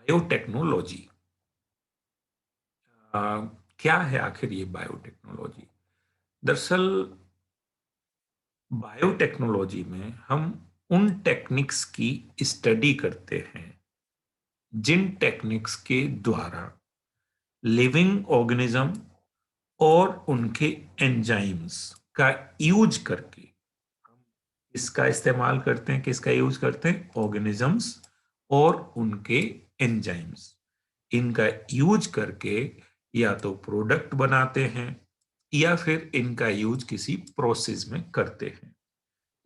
Biotechnology अ, क्या है आखिर ये बायोटेक्नोलॉजी? दरअसल बायोटेक्नोलॉजी में हम उन टेक्निक्स की स्टडी करते हैं जिन टेक्निक्स के द्वारा लिविंग ऑर्गेनिज्म और उनके एंजाइम्स का यूज करके हम इसका इस्तेमाल करते हैं। किसका यूज करते हैं? ऑर्गेनिजम्स और उनके एंजाइम्स। इनका यूज करके या तो प्रोडक्ट बनाते हैं या फिर इनका यूज किसी प्रोसेस में करते हैं।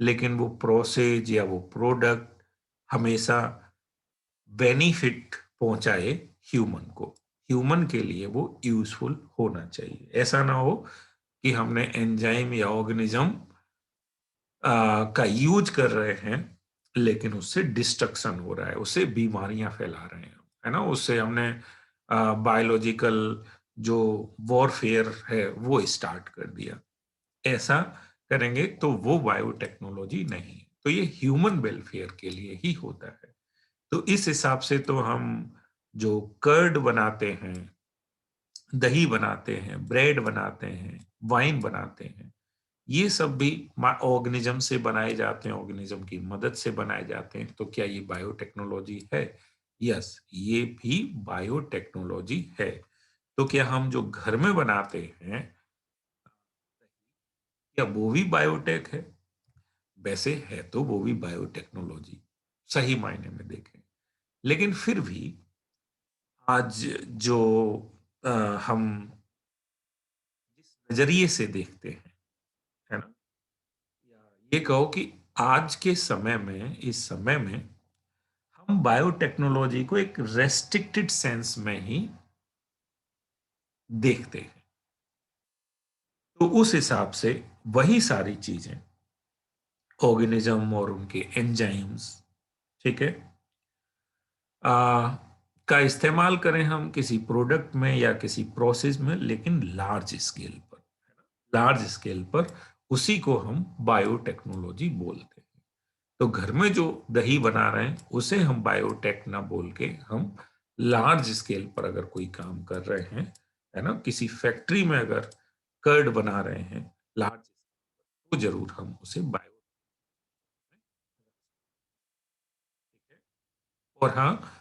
लेकिन वो प्रोसेस या वो प्रोडक्ट हमेशा बेनिफिट पहुंचाए ह्यूमन को। ह्यूमन के लिए वो यूजफुल होना चाहिए। ऐसा ना हो कि हमने एंजाइम या ऑर्गेनिज्म का यूज कर रहे हैं लेकिन उससे डिस्ट्रक्शन हो रहा है, उससे बीमारियां फैला रहे हैं, है ना। उससे हमने बायोलॉजिकल जो वॉरफेयर है वो स्टार्ट कर दिया। ऐसा करेंगे तो वो बायोटेक्नोलॉजी नहीं। तो ये ह्यूमन वेलफेयर के लिए ही होता है। तो इस हिसाब से तो हम जो कर्ड बनाते हैं, दही बनाते हैं, ब्रेड बनाते हैं, वाइन बनाते हैं, ये सब भी ऑर्गेनिज्म से बनाए जाते हैं, ऑर्गेनिज्म की मदद से बनाए जाते हैं। तो क्या ये बायोटेक्नोलॉजी है? यस, ये भी बायोटेक्नोलॉजी है। तो क्या हम जो घर में बनाते हैं क्या वो भी बायोटेक है? वैसे है तो वो भी बायोटेक्नोलॉजी, सही मायने में देखें। लेकिन फिर भी आज जो अ, हम जिस नजरिए से देखते हैं, है ना, या ये कहो कि आज के समय में, इस समय में हम बायोटेक्नोलॉजी को एक रेस्ट्रिक्टेड सेंस में ही देखते हैं। तो उस हिसाब से वही सारी चीजें, ऑर्गेनिज्म और उनके एंजाइम्स, ठीक है, आ, का इस्तेमाल करें हम किसी प्रोडक्ट में या किसी प्रोसेस में, लेकिन लार्ज स्केल पर, लार्ज स्केल पर, उसी को हम बायोटेक्नोलॉजी बोलते हैं। तो घर में जो दही बना रहे हैं उसे हम बायोटेक ना बोल के हम लार्ज स्केल पर अगर कोई काम कर रहे हैं, है ना, किसी फैक्ट्री में अगर कर्ड बना रहे हैं लार्ज, तो जरूर हम उसे बायो, और हाँ,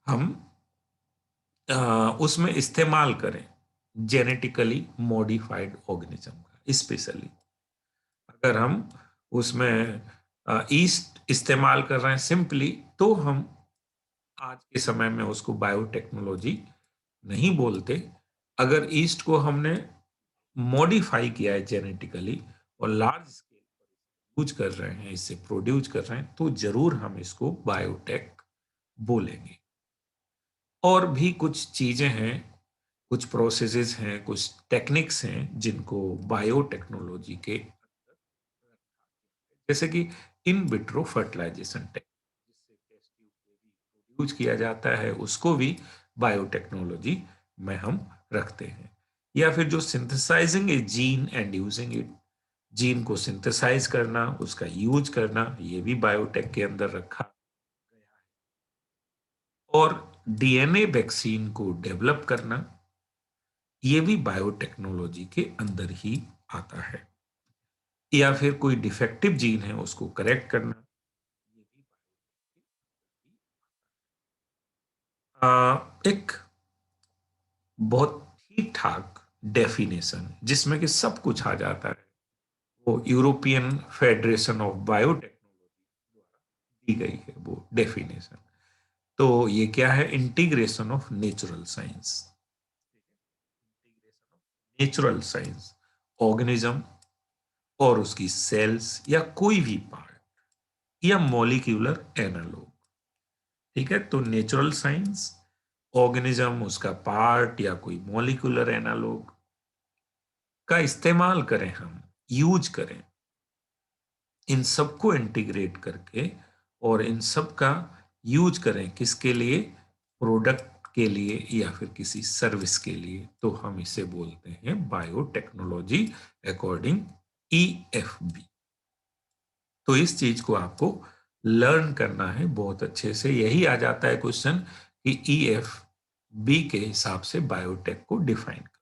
हम उसमें इस्तेमाल करें जेनेटिकली मॉडिफाइड ऑर्गेनिज्म का। स्पेशली अगर हम उसमें ईस्ट इस्तेमाल कर रहे हैं सिंपली, तो हम आज के समय में उसको बायोटेक्नोलॉजी नहीं बोलते। अगर ईस्ट को हमने मॉडिफाई किया है जेनेटिकली और लार्ज स्केल पर यूज कर रहे हैं, इससे प्रोड्यूस कर रहे हैं, तो जरूर हम इसको बायोटेक बोलेंगे। और भी कुछ चीजें हैं, कुछ प्रोसेसेस हैं, कुछ टेक्निक्स हैं जिनको बायोटेक्नोलॉजी के, जैसे कि इन विट्रो फर्टिलाइजेशन टेक्निक, जिससे टेस्ट ट्यूब बेबी प्रोड्यूस किया जाता है, उसको भी बायोटेक्नोलॉजी में हम रखते हैं। या फिर जो synthesising A gene and using it, gene को सिंथेसाइज करना, उसका यूज करना, ये भी बायोटेक के अंदर रखा गया है। और डीएनए वैक्सीन को डेवलप करना, ये भी बायोटेक्नोलॉजी के अंदर ही आता है। या फिर कोई डिफेक्टिव जीन है उसको करेक्ट करना, ये भी एक बहुत ठीक ठाक डेफिनेशन जिसमें कि सब कुछ आ जाता है, वो यूरोपियन फेडरेशन ऑफ बायोटेक्नोलॉजी द्वारा दी गई है वो डेफिनेशन। तो ये क्या है? Integration of natural science, natural science, organism और उसकी सेल्स या कोई भी पार्ट या मॉलिक्यूलर एनालॉग, ठीक है। तो नेचुरल साइंस, ऑर्गेनिज्म, उसका पार्ट या कोई मॉलिक्यूलर एनालॉग का इस्तेमाल करें, हम यूज करें, इन सबको इंटीग्रेट करके, और इन सब का यूज करें किसके लिए? प्रोडक्ट के लिए या फिर किसी सर्विस के लिए, तो हम इसे बोलते हैं बायोटेक्नोलॉजी अकॉर्डिंग ईएफबी। तो इस चीज को आपको लर्न करना है बहुत अच्छे से। यही आ जाता है क्वेश्चन कि EF बी के हिसाब से बायोटेक को डिफाइन कर।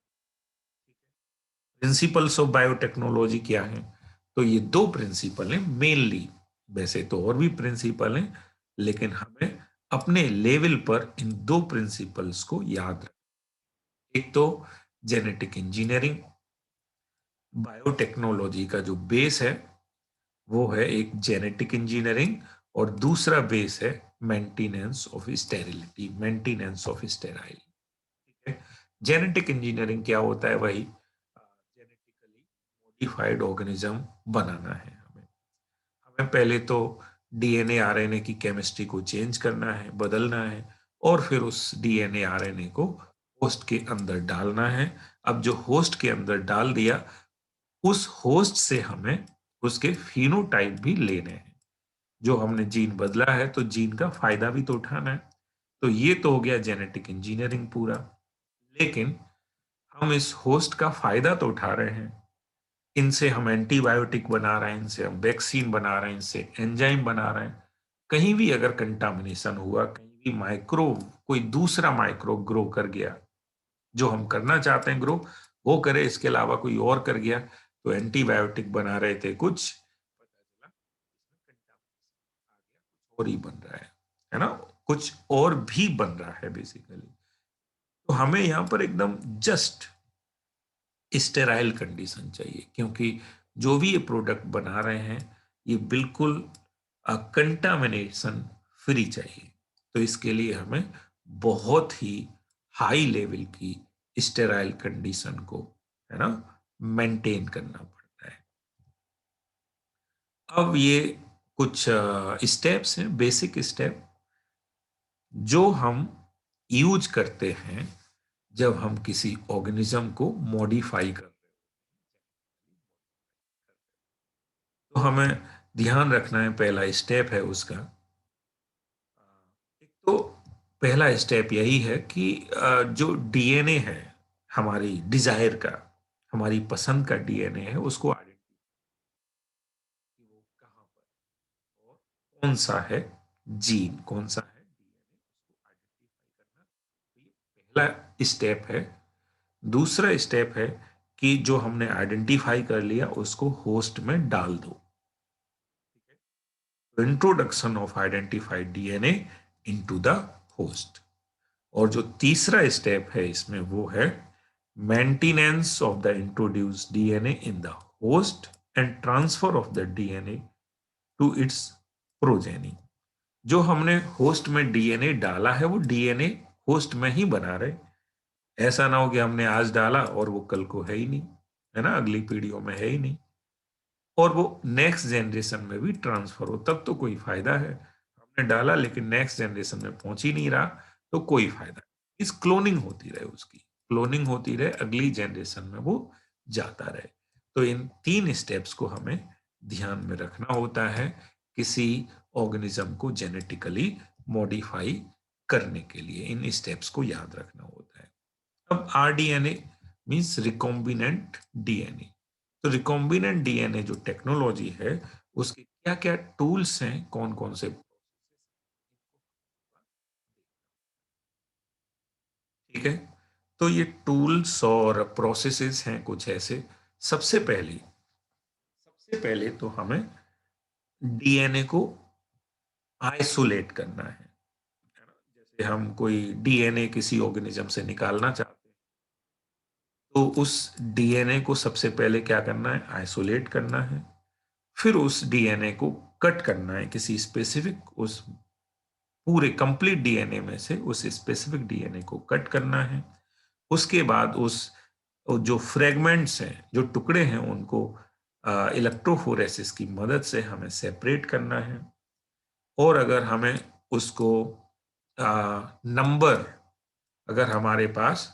प्रिंसिपल्स ऑफ बायोटेक्नोलॉजी क्या है? तो ये दो प्रिंसिपल हैं मेनली, वैसे तो और भी प्रिंसिपल हैं, लेकिन हमें अपने लेवल पर इन दो प्रिंसिपल्स को याद रखना। एक तो जेनेटिक इंजीनियरिंग, बायोटेक्नोलॉजी का जो बेस है वो है एक जेनेटिक इंजीनियरिंग, और दूसरा बेस है maintenance of sterility, maintenance of sterile. ठीक है। जेनेटिक इंजीनियरिंग क्या होता है? वही जेनेटिकली मॉडिफाइड ऑर्गेनिज्म बनाना है हमें। हमें पहले तो डीएनए आरएनए की केमिस्ट्री को चेंज करना है, बदलना है, और फिर उस डीएनए आरएनए को होस्ट के अंदर डालना है। अब जो होस्ट के अंदर डाल दिया, उस होस्ट से हमें उसके फिनोटाइप भी लेने हैं। जो हमने जीन बदला है तो जीन का फायदा भी तो उठाना है। तो ये तो हो गया जेनेटिक इंजीनियरिंग पूरा। लेकिन हम इस होस्ट का फायदा तो उठा रहे हैं, इनसे हम एंटीबायोटिक बना रहे हैं, इनसे हम वैक्सीन बना रहे हैं, इनसे एंजाइम बना रहे हैं। कहीं भी अगर कंटामिनेशन हुआ, कहीं भी माइक्रोब, कोई दूसरा माइक्रोब ग्रो कर गया, जो हम करना चाहते हैं ग्रो, वो करे, इसके अलावा कोई और कर गया, तो एंटीबायोटिक बना रहे थे कुछ, पता चला और ही बन रहा है ना, कुछ और भी बन रहा है बेसिकली। तो हमें यहाँ पर एकदम जस्ट स्टेराइल कंडीशन चाहिए, क्योंकि जो भी ये प्रोडक्ट बना रहे हैं ये बिल्कुल कंटामिनेशन फ्री चाहिए। तो इसके लिए हमें बहुत ही हाई लेवल की स्टेराइल कंडीशन को, है ना, मेंटेन करना पड़ता है। अब ये कुछ स्टेप्स हैं, बेसिक स्टेप, जो हम यूज करते हैं जब हम किसी ऑर्गेनिज्म को मॉडिफाई कर रहे हैं। तो हमें ध्यान रखना है, पहला स्टेप है उसका, एक तो पहला स्टेप यही है कि जो डीएनए है हमारी डिजायर का, हमारी पसंद का डीएनए है, उसको आइडेंटिफाई, वो कहाँ पर और कौन सा है जीन, कौन सा है डीएनए, उसको आइडेंटिफाई करना। तो ये पहला स्टेप है। दूसरा स्टेप है कि जो हमने आइडेंटिफाई कर लिया उसको होस्ट में डाल दो। Introduction of identified DNA into the host. और जो तीसरा स्टेप है इसमें वो है maintenance of the introduced DNA in the host and transfer of the DNA to its progeny. जो हमने होस्ट में डीएनए डाला है वो डीएनए होस्ट में ही बना रहे। ऐसा ना हो कि हमने आज डाला और वो कल को है ही नहीं, है ना, अगली पीढ़ियों में है ही नहीं, और वो नेक्स्ट जनरेशन में भी ट्रांसफर हो, तब तो कोई फायदा है। हमने डाला लेकिन नेक्स्ट जनरेशन में पहुंच ही नहीं रहा, तो कोई फायदा नहीं। इस क्लोनिंग होती रहे, उसकी क्लोनिंग होती रहे, अगली जनरेशन में वो जाता रहे। तो इन तीन स्टेप्स को हमें ध्यान में रखना होता है किसी ऑर्गेनिज्म को जेनेटिकली मॉडिफाई करने के लिए, इन स्टेप्स को याद रखना होता है। अब आरडीएनए मीन्स रिकॉम्बिनेंट डीएनए। तो रिकॉम्बिनेंट डीएनए जो टेक्नोलॉजी है, उसके क्या क्या टूल्स हैं, कौन कौन से, ठीक है। तो ये टूल्स और प्रोसेसेस हैं कुछ ऐसे। सबसे पहले सबसे पहले तो हमें डीएनए को आइसोलेट करना है। जैसे हम कोई डीएनए किसी ऑर्गेनिज्म से निकालना चाहते हैं, तो उस डीएनए को सबसे पहले क्या करना है? आइसोलेट करना है। फिर उस डीएनए को कट करना है किसी स्पेसिफिक, उस पूरे कंप्लीट डीएनए में से उस स्पेसिफिक डीएनए को कट करना है। उसके बाद उस जो फ्रेगमेंट्स हैं, जो टुकड़े हैं, उनको इलेक्ट्रोफोरेसिस की मदद से हमें सेपरेट करना है। और अगर हमें उसको नंबर, अगर हमारे पास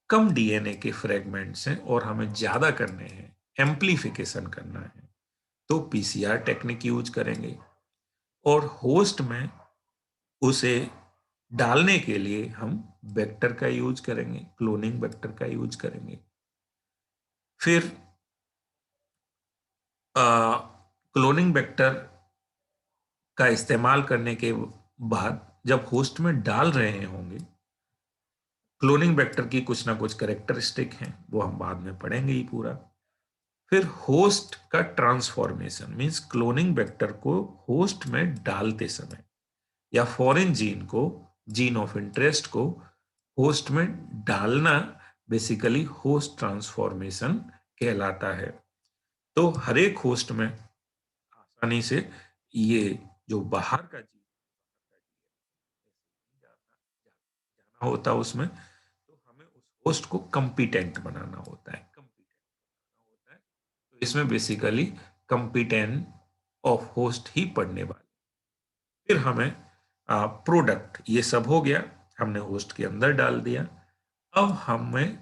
कम डीएनए के फ्रेगमेंट्स हैं और हमें ज्यादा करने हैं, एम्प्लीफिकेशन करना है, तो पीसीआर टेक्निक यूज करेंगे। और होस्ट में उसे डालने के लिए हम वेक्टर का यूज करेंगे, क्लोनिंग वेक्टर का यूज करेंगे। फिर क्लोनिंग वेक्टर का इस्तेमाल करने के बाद जब होस्ट में डाल रहे होंगे, क्लोनिंग वेक्टर की कुछ ना कुछ कैरेक्टरिस्टिक हैं, वो हम बाद में पढ़ेंगे ही पूरा। फिर होस्ट का ट्रांसफॉर्मेशन मींस क्लोनिंग वेक्टर को होस्ट में डालते समय या फॉरेन जीन को, जीन ऑफ इंटरेस्ट को होस्ट में डालना बेसिकली होस्ट ट्रांसफॉर्मेशन कहलाता है। तो हर एक होस्ट में आसानी से ये जो बाहर का जीन जाना होता है उसमें, तो हमें उस होस्ट को कंपिटेंट बनाना होता है, तो इसमें बेसिकली कंपिटेंट ऑफ होस्ट ही पढ़ने वाले। फिर हमें प्रोडक्ट, ये सब हो गया, हमने होस्ट के अंदर डाल दिया। अब हमें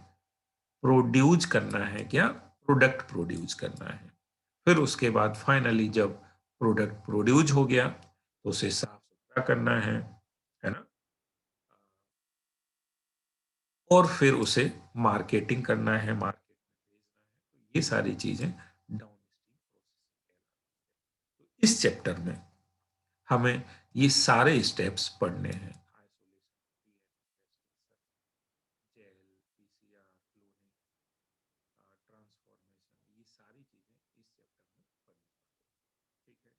प्रोड्यूस करना है क्या, प्रोडक्ट प्रोड्यूस करना है। फिर उसके बाद फाइनली जब प्रोडक्ट प्रोड्यूस हो गया तो उसे साफ सुथरा करना है ना, और फिर उसे मार्केटिंग करना है, मार्केट में भेजना है। तो ये सारी चीजें डाउनस्ट्रीम प्रोसेस। इस चैप्टर में हमें ये सारे स्टेप्स पढ़ने हैं, जेल, पीसीआर, क्लोनिंग, ट्रांसफॉर्मेशन, ये सारी चीजें इस चैप्टर में पढ़नी है। ठीक है।